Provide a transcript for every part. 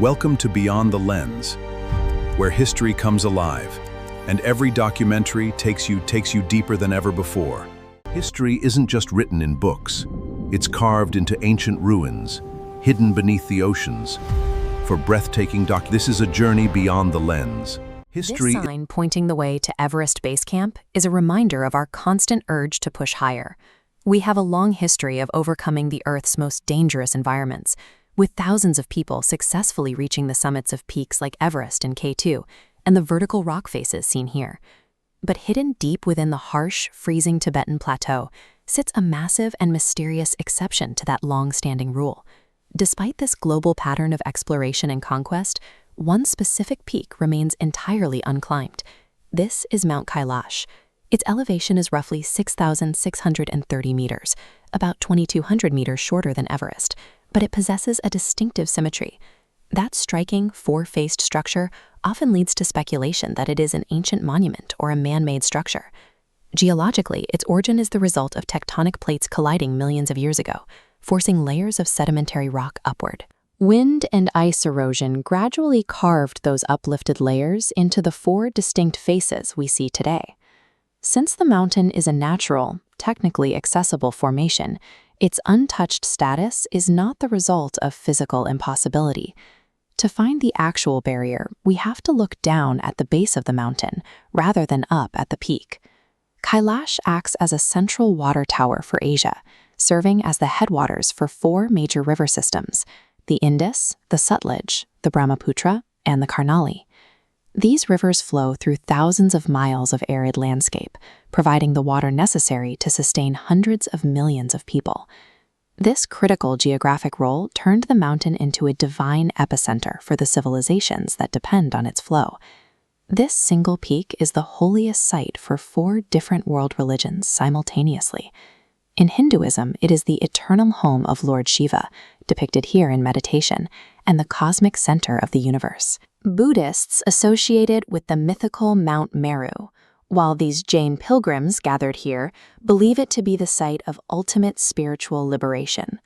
Welcome to Beyond the Lens, where history comes alive, and every documentary takes you deeper than ever before. History isn't just written in books. It's carved into ancient ruins, hidden beneath the oceans. For breathtaking this is a journey beyond the lens. This sign pointing the way to Everest Base Camp is a reminder of our constant urge to push higher. We have a long history of overcoming the Earth's most dangerous environments, with thousands of people successfully reaching the summits of peaks like Everest and K2 and the vertical rock faces seen here. But hidden deep within the harsh, freezing Tibetan plateau sits a massive and mysterious exception to that long-standing rule. Despite this global pattern of exploration and conquest, one specific peak remains entirely unclimbed. This is Mount Kailash. Its elevation is roughly 6,630 meters, about 2,200 meters shorter than Everest, but it possesses a distinctive symmetry. That striking, four-faced structure often leads to speculation that it is an ancient monument or a man-made structure. Geologically, its origin is the result of tectonic plates colliding millions of years ago, forcing layers of sedimentary rock upward. Wind and ice erosion gradually carved those uplifted layers into the four distinct faces we see today. Since the mountain is a natural, technically accessible formation, its untouched status is not the result of physical impossibility. To find the actual barrier, we have to look down at the base of the mountain rather than up at the peak. Kailash acts as a central water tower for Asia, serving as the headwaters for four major river systems: the Indus, the Sutlej, the Brahmaputra, and the Karnali. These rivers flow through thousands of miles of arid landscape, providing the water necessary to sustain hundreds of millions of people. This critical geographic role turned the mountain into a divine epicenter for the civilizations that depend on its flow. This single peak is the holiest site for four different world religions simultaneously. In Hinduism, it is the eternal home of Lord Shiva, depicted here in meditation, and the cosmic center of the universe. Buddhists associate it with the mythical Mount Meru, while these Jain pilgrims gathered here believe it to be the site of ultimate spiritual liberation.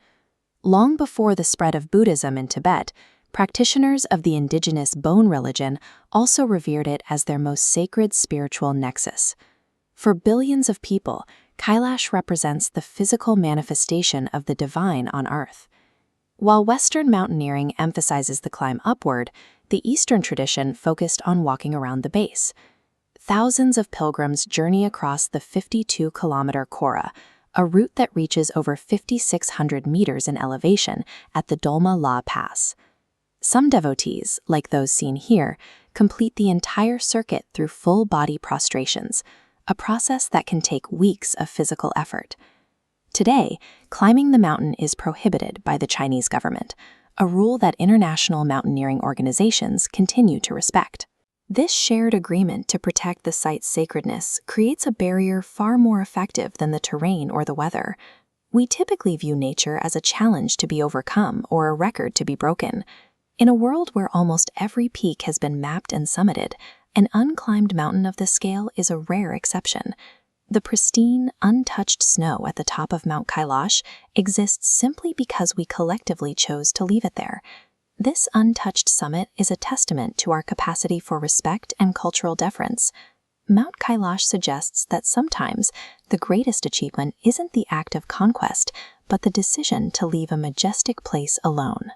Long before the spread of Buddhism in Tibet, practitioners of the indigenous Bon religion also revered it as their most sacred spiritual nexus. For billions of people, Kailash represents the physical manifestation of the divine on Earth. While Western mountaineering emphasizes the climb upward, the Eastern tradition focused on walking around the base. Thousands of pilgrims journey across the 52-kilometer Kora, a route that reaches over 5,600 meters in elevation at the Dolma La Pass. Some devotees, like those seen here, complete the entire circuit through full-body prostrations, a process that can take weeks of physical effort. Today, climbing the mountain is prohibited by the Chinese government, a rule that international mountaineering organizations continue to respect. This shared agreement to protect the site's sacredness creates a barrier far more effective than the terrain or the weather. We typically view nature as a challenge to be overcome or a record to be broken. In a world where almost every peak has been mapped and summited, an unclimbed mountain of this scale is a rare exception. The pristine, untouched snow at the top of Mount Kailash exists simply because we collectively chose to leave it there. This untouched summit is a testament to our capacity for respect and cultural deference. Mount Kailash suggests that sometimes the greatest achievement isn't the act of conquest, but the decision to leave a majestic place alone.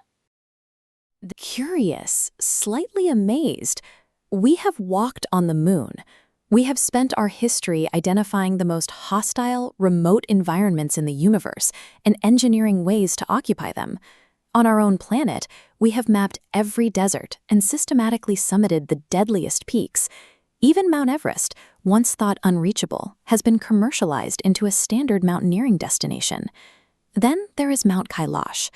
Curious, slightly amazed, we have walked on the moon. We have spent our history identifying the most hostile, remote environments in the universe and engineering ways to occupy them. On our own planet, we have mapped every desert and systematically summited the deadliest peaks. Even Mount Everest, once thought unreachable, has been commercialized into a standard mountaineering destination. Then there is Mount Kailash.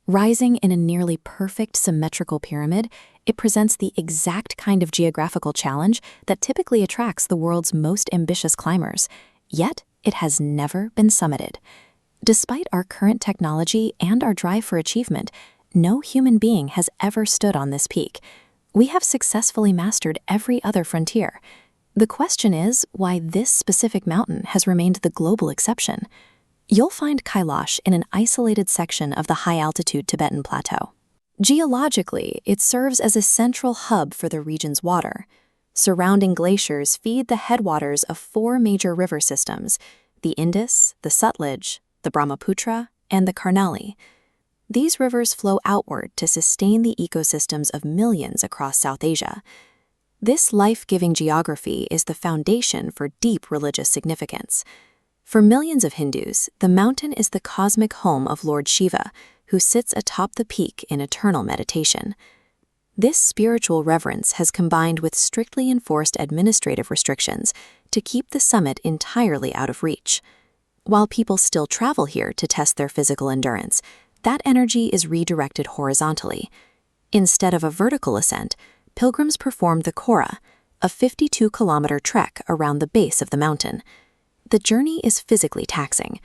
Rising in a nearly perfect symmetrical pyramid, it presents the exact kind of geographical challenge that typically attracts the world's most ambitious climbers. Yet, it has never been summited. Despite our current technology and our drive for achievement, no human being has ever stood on this peak. We have successfully mastered every other frontier. The question is why this specific mountain has remained the global exception. You'll find Kailash in an isolated section of the high-altitude Tibetan plateau. Geologically, it serves as a central hub for the region's water. Surrounding glaciers feed the headwaters of 4 major river systems: the Indus, the Sutlej, the Brahmaputra, and the Karnali. These rivers flow outward to sustain the ecosystems of millions across South Asia. This life-giving geography is the foundation for deep religious significance. For millions of Hindus, the mountain is the cosmic home of Lord Shiva, who sits atop the peak in eternal meditation. This spiritual reverence has combined with strictly enforced administrative restrictions to keep the summit entirely out of reach. While people still travel here to test their physical endurance, that energy is redirected horizontally. Instead of a vertical ascent, pilgrims perform the Kora, a 52-kilometer trek around the base of the mountain. The journey is physically taxing.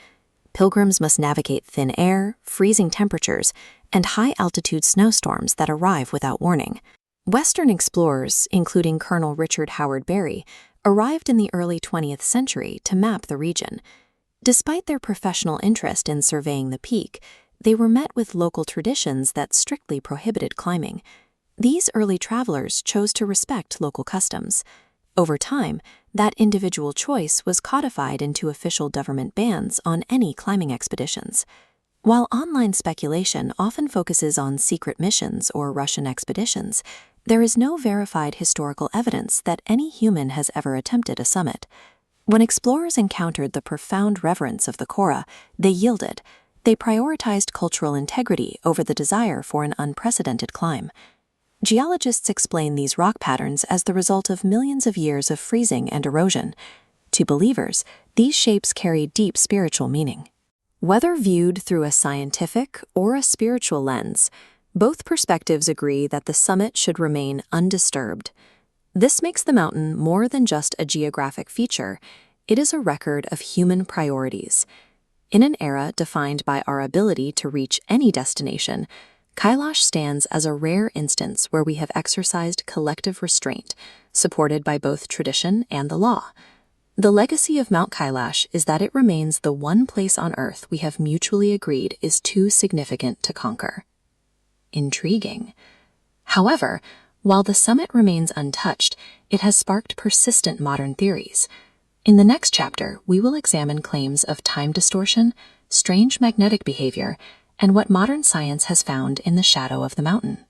Pilgrims must navigate thin air, freezing temperatures, and high-altitude snowstorms that arrive without warning. Western explorers, including Colonel Richard Howard Berry, arrived in the early 20th century to map the region. Despite their professional interest in surveying the peak, they were met with local traditions that strictly prohibited climbing. These early travelers chose to respect local customs. Over time, that individual choice was codified into official government bans on any climbing expeditions. While online speculation often focuses on secret missions or Russian expeditions, there is no verified historical evidence that any human has ever attempted a summit. When explorers encountered the profound reverence of the Kora, they yielded. They prioritized cultural integrity over the desire for an unprecedented climb. Geologists explain these rock patterns as the result of millions of years of freezing and erosion. To believers, these shapes carry deep spiritual meaning. Whether viewed through a scientific or a spiritual lens, both perspectives agree that the summit should remain undisturbed. This makes the mountain more than just a geographic feature. It is a record of human priorities. In an era defined by our ability to reach any destination, Kailash stands as a rare instance where we have exercised collective restraint, supported by both tradition and the law. The legacy of Mount Kailash is that it remains the one place on Earth we have mutually agreed is too significant to conquer. Intriguing. However, while the summit remains untouched, it has sparked persistent modern theories. In the next chapter, we will examine claims of time distortion, strange magnetic behavior, and what modern science has found in the shadow of the mountain.